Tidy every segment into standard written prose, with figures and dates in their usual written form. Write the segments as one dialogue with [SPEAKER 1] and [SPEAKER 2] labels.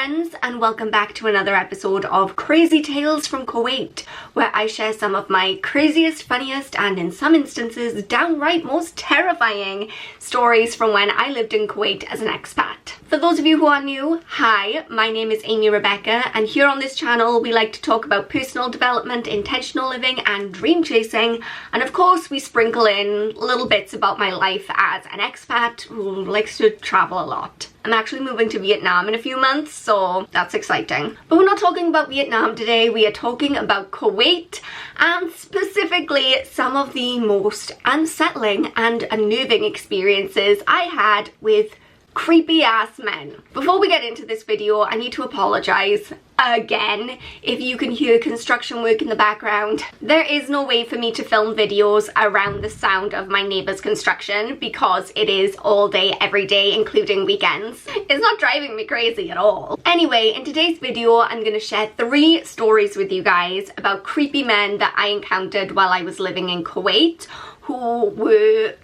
[SPEAKER 1] friends, and welcome back to another episode of Crazy Tales from Kuwait, where I share some of my craziest, funniest, and in some instances downright most terrifying stories from when I lived in Kuwait as an expat. For those of you who are new, hi, my name is Amy Rebecca, and here on this channel we like to talk about personal development, intentional living, and dream chasing, and of course we sprinkle in little bits about my life as an expat who likes to travel a lot. I'm actually moving to Vietnam in a few months, so that's exciting. But we're not talking about Vietnam today, we are talking about Kuwait, and specifically some of the most unsettling and unnerving experiences I had with creepy ass men. Before we get into this video, I need to apologize again if you can hear construction work in the background. There is no way for me to film videos around the sound of my neighbour's construction because it is all day every day, including weekends. It's not driving me crazy at all. Anyway, in today's video I'm going to share 3 stories with you guys about creepy men that I encountered while I was living in Kuwait who were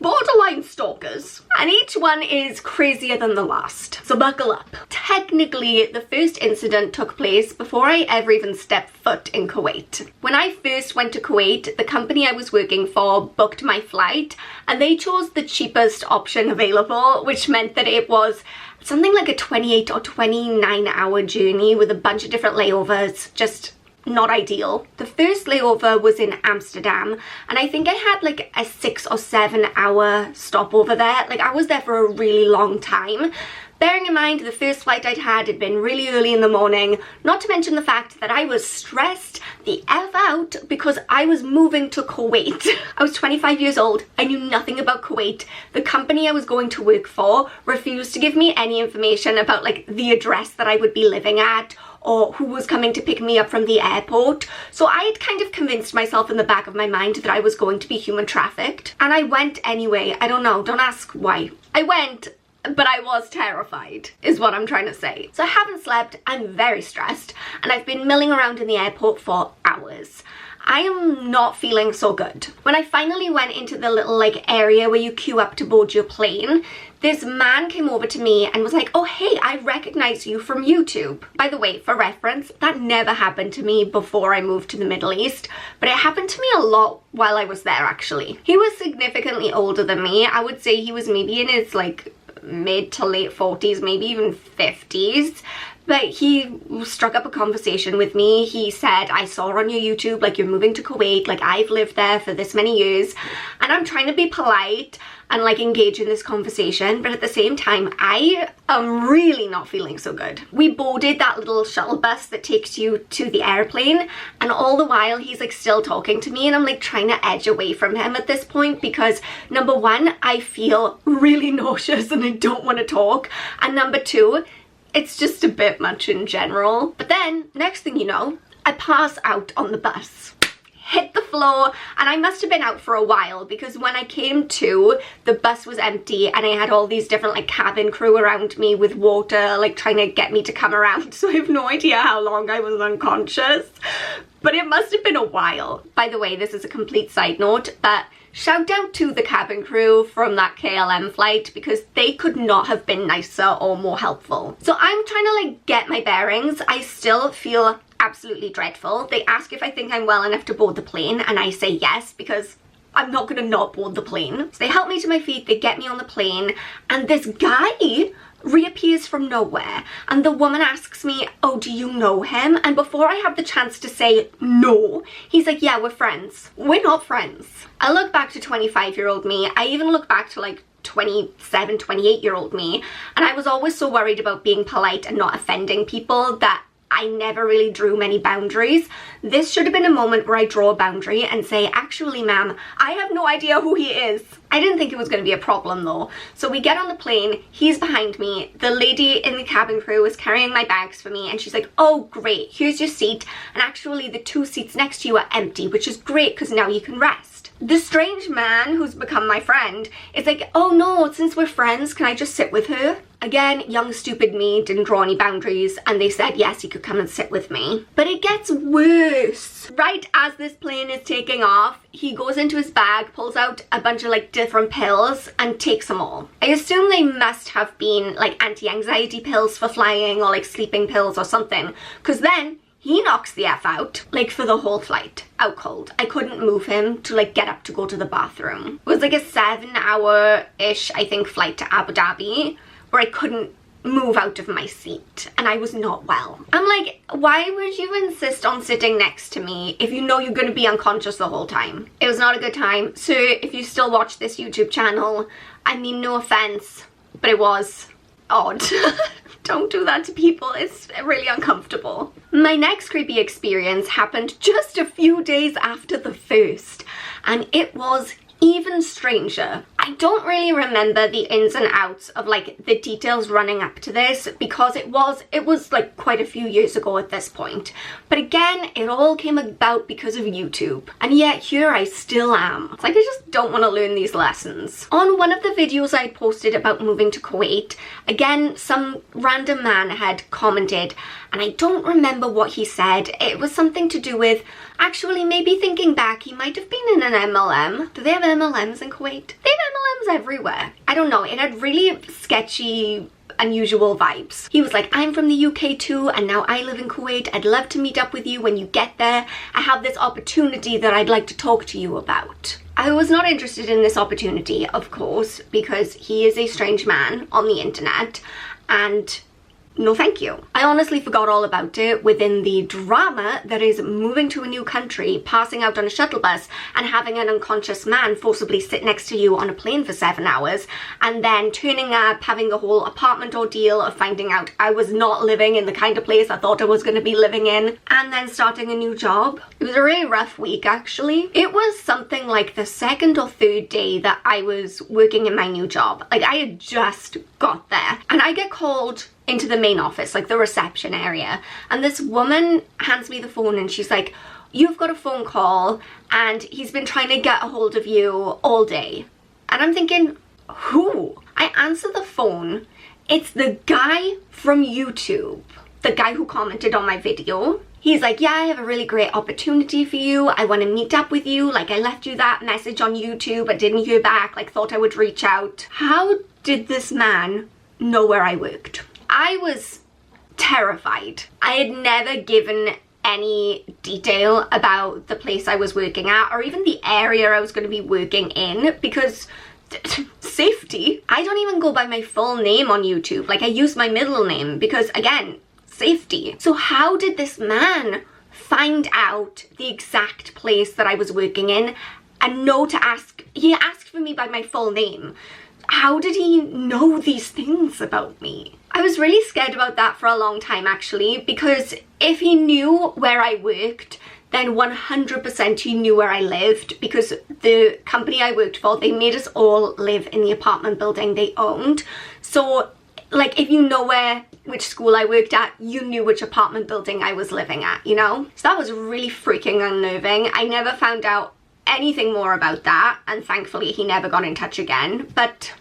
[SPEAKER 1] borderline stalkers, and each one is crazier than the last, so buckle up. Technically, the first incident took place before I ever even stepped foot in Kuwait. When I first went to Kuwait, the company I was working for booked my flight and they chose the cheapest option available, which meant that it was something like a 28 or 29 hour journey with a bunch of different layovers. Just not ideal. The first layover was in Amsterdam, and I think I had like a 6 or 7 hour stopover there. Like, I was there for a really long time. Bearing in mind the first flight I'd had been really early in the morning, not to mention the fact that I was stressed the F out because I was moving to Kuwait. I was 25 years old, I knew nothing about Kuwait. The company I was going to work for refused to give me any information about like the address that I would be living at or who was coming to pick me up from the airport. So I had kind of convinced myself in the back of my mind that I was going to be human trafficked. And I went anyway. I don't know, don't ask why. I went, but I was terrified, is what I'm trying to say. So I haven't slept, I'm very stressed, and I've been milling around in the airport for hours. I am not feeling so good. When I finally went into the little like area where you queue up to board your plane, this man came over to me and was like, oh hey, I recognize you from YouTube. By the way, for reference, that never happened to me before I moved to the Middle East, but it happened to me a lot while I was there actually. He was significantly older than me. I would say he was maybe in his like mid to late 40s, maybe even 50s. But he struck up a conversation with me. He said, I saw on your YouTube, like, you're moving to Kuwait, like, I've lived there for this many years. And I'm trying to be polite and, like, engage in this conversation. But at the same time, I am really not feeling so good. We boarded that little shuttle bus that takes you to the airplane. And all the while, he's, like, still talking to me. And I'm, like, trying to edge away from him at this point. Because, number one, I feel really nauseous and I don't want to talk. And number two, it's just a bit much in general. But then, next thing you know, I pass out on the bus, hit the floor, and I must have been out for a while because when I came to, the bus was empty and I had all these different like cabin crew around me with water, like trying to get me to come around. So I have no idea how long I was unconscious, but it must have been a while. By the way, this is a complete side note, but shout out to the cabin crew from that KLM flight because they could not have been nicer or more helpful. So I'm trying to like get my bearings. I still feel absolutely dreadful. They ask if I think I'm well enough to board the plane and I say yes because I'm not gonna not board the plane. So they help me to my feet, they get me on the plane, and this guy reappears from nowhere and the woman asks me, oh, do you know him? And before I have the chance to say no, he's like, yeah, we're friends. We're not friends. I look back to 25-year-old me. I even look back to like 27, 28-year-old me, and I was always so worried about being polite and not offending people that I never really drew many boundaries. This should have been a moment where I draw a boundary and say, actually ma'am, I have no idea who he is. I didn't think it was going to be a problem though. So we get on the plane, he's behind me, the lady in the cabin crew is carrying my bags for me and she's like, oh great, here's your seat, and actually the 2 seats next to you are empty, which is great because now you can rest. the strange man who's become my friend is like, oh no, since we're friends, can I just sit with her? Again, young stupid me didn't draw any boundaries, and they said yes, he could come and sit with me. But it gets worse. Right as this plane is taking off, he goes into his bag, pulls out a bunch of like different pills and takes them all. I assume they must have been like anti-anxiety pills for flying, or like sleeping pills or something, because then he knocks the F out, like for the whole flight, out cold. I couldn't move him to like get up to go to the bathroom. It was like a 7-hour-ish, I think, flight to Abu Dhabi, where I couldn't move out of my seat, and I was not well. I'm like, why would you insist on sitting next to me if you know you're going to be unconscious the whole time? It was not a good time. So if you still watch this YouTube channel, I mean, no offense, but it was odd. Don't do that to people, it's really uncomfortable. My next creepy experience happened just a few days after the first, and it was even stranger. I don't really remember the ins and outs of like the details running up to this, because it was like quite a few years ago at this point. But again, it all came about because of YouTube, and yet here I still am. It's like I just don't want to learn these lessons. On one of the videos I posted about moving to Kuwait, again some random man had commented, and I don't remember what he said. It was something to do with, actually maybe thinking back, he might have been in an MLM. Do they have MLMs in Kuwait? They have MLMs everywhere. I don't know, it had really sketchy, unusual vibes. He was like, I'm from the UK too, and now I live in Kuwait. I'd love to meet up with you when you get there. I have this opportunity that I'd like to talk to you about. I was not interested in this opportunity, of course, because he is a strange man on the internet, and no thank you. I honestly forgot all about it within the drama that is moving to a new country, passing out on a shuttle bus, and having an unconscious man forcibly sit next to you on a plane for 7 hours, and then turning up, having the whole apartment ordeal of finding out I was not living in the kind of place I thought I was going to be living in, and then starting a new job. It was a really rough week, actually. It was something like the second or third day that I was working in my new job. Like, I had just got there, and I get called into the main office, like the reception area, and this woman hands me the phone and she's like, you've got a phone call and he's been trying to get a hold of you all day. And I'm thinking, who? I answer the phone. It's the guy from YouTube, the guy who commented on my video. He's like, yeah, I have a really great opportunity for you. I want to meet up with you. Like, I left you that message on YouTube. I didn't hear back. Like, thought I would reach out. How did this man know where I worked? I was terrified. I had never given any detail about the place I was working at, or even the area I was going to be working in, because safety. I don't even go by my full name on YouTube. Like, I use my middle name because, again, safety. So how did this man find out the exact place that I was working in and know to ask? He asked for me by my full name. How did he know these things about me? I was really scared about that for a long time, actually, because if he knew where I worked, then 100% he knew where I lived, because the company I worked for, they made us all live in the apartment building they owned. So, like, if you know which school I worked at, you knew which apartment building I was living at, you know? So that was really freaking unnerving. I never found out anything more about that, and thankfully he never got in touch again, but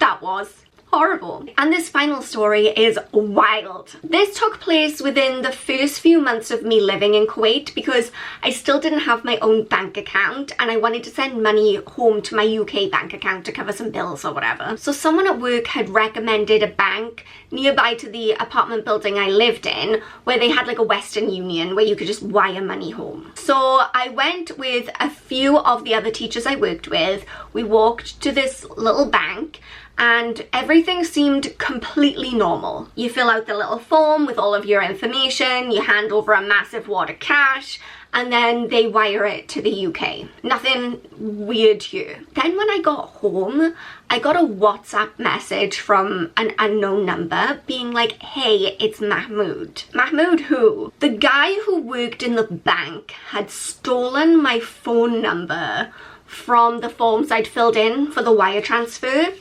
[SPEAKER 1] that was horrible. And this final story is wild. This took place within the first few months of me living in Kuwait, because I still didn't have my own bank account and I wanted to send money home to my UK bank account to cover some bills or whatever. So someone at work had recommended a bank nearby to the apartment building I lived in, where they had like a Western Union where you could just wire money home. So I went with a few of the other teachers I worked with. We walked to this little bank, and everything seemed completely normal. You fill out the little form with all of your information, you hand over a massive wad of cash, and then they wire it to the UK. Nothing weird here. Then when I got home, I got a WhatsApp message from an unknown number being like, hey, it's Mahmoud. Mahmoud who? The guy who worked in the bank had stolen my phone number from the forms I'd filled in for the wire transfer,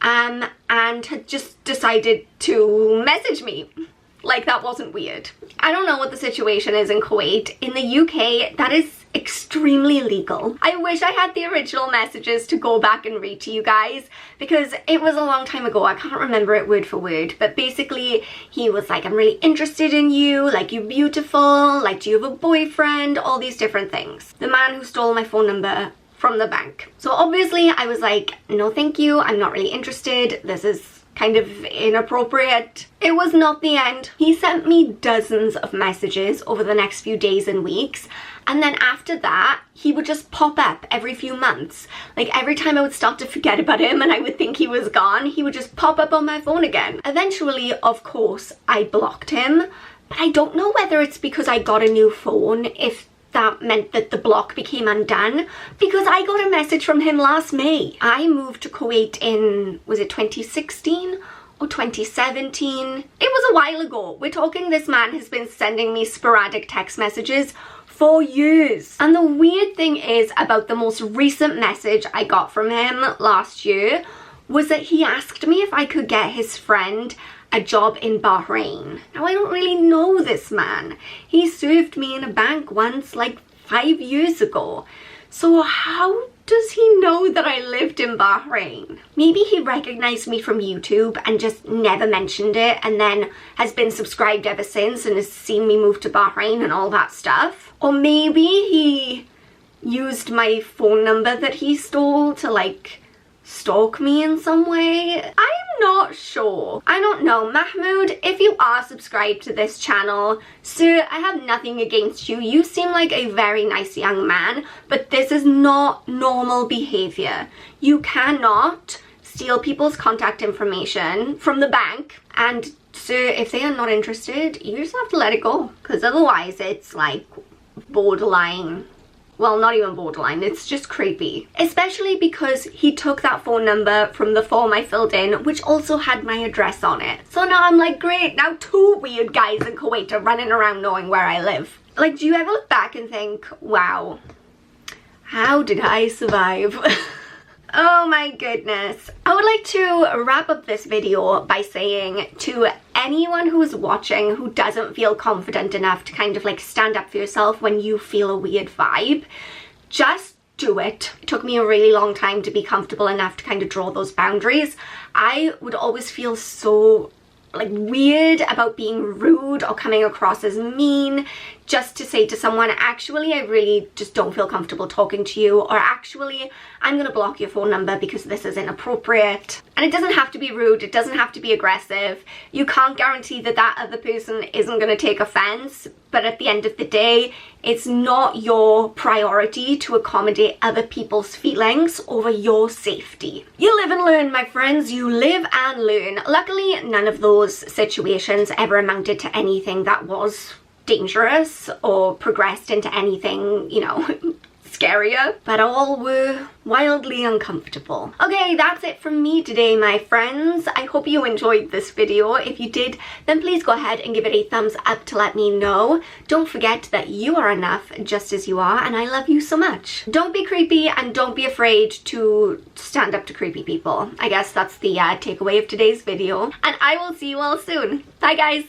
[SPEAKER 1] and had just decided to message me. Like, that wasn't weird. I don't know what the situation is in Kuwait. In the UK, that is extremely legal. I wish I had the original messages to go back and read to you guys, because it was a long time ago. I can't remember it word for word, but basically he was like, I'm really interested in you, like, you're beautiful, like, do you have a boyfriend, all these different things. The man who stole my phone number from the bank. So obviously I was like, no thank you, I'm not really interested, this is kind of inappropriate. It was not the end. He sent me dozens of messages over the next few days and weeks, and then after that he would just pop up every few months. Like, every time I would start to forget about him and I would think he was gone, he would just pop up on my phone again. Eventually, of course, I blocked him, but I don't know whether it's because I got a new phone, if that meant that the block became undone, because I got a message from him last May. I moved to Kuwait in, was it 2016 or 2017? It was a while ago. We're talking, this man has been sending me sporadic text messages for years. And the weird thing is, about the most recent message I got from him last year was that he asked me if I could get his friend a job in Bahrain. Now, I don't really know this man. He served me in a bank once, like 5 years ago. So how does he know that I lived in Bahrain? Maybe he recognized me from YouTube and just never mentioned it, and then has been subscribed ever since and has seen me move to Bahrain and all that stuff. Or maybe he used my phone number that he stole to, like, stalk me in some way. I'm not sure. I don't know. Mahmoud, if you are subscribed to this channel, sir, I have nothing against you. You seem like a very nice young man, but this is not normal behavior. You cannot steal people's contact information from the bank, and sir, if they are not interested, you just have to let it go, because otherwise it's like borderline. Well, not even borderline, it's just creepy. Especially because he took that phone number from the form I filled in, which also had my address on it. So now I'm like, great, now 2 weird guys in Kuwait are running around knowing where I live. Like, do you ever look back and think, wow, how did I survive? Oh my goodness. I would like to wrap up this video by saying to anyone who's watching who doesn't feel confident enough to kind of like stand up for yourself when you feel a weird vibe, just do it. It took me a really long time to be comfortable enough to kind of draw those boundaries. I would always feel so like weird about being rude or coming across as mean, just to say to someone, actually, I really just don't feel comfortable talking to you, or actually, I'm gonna block your phone number because this is inappropriate. And it doesn't have to be rude, it doesn't have to be aggressive. You can't guarantee that that other person isn't gonna take offense, but at the end of the day, it's not your priority to accommodate other people's feelings over your safety. You live and learn, my friends, you live and learn. Luckily, none of those situations ever amounted to anything that was dangerous or progressed into anything, you know, scarier, but all were wildly uncomfortable. Okay, that's it from me today, my friends. I hope you enjoyed this video. If you did, then please go ahead and give it a thumbs up to let me know. Don't forget that you are enough just as you are, and I love you so much. Don't be creepy, and don't be afraid to stand up to creepy people. I guess that's the takeaway of today's video, and I will see you all soon. Bye, guys.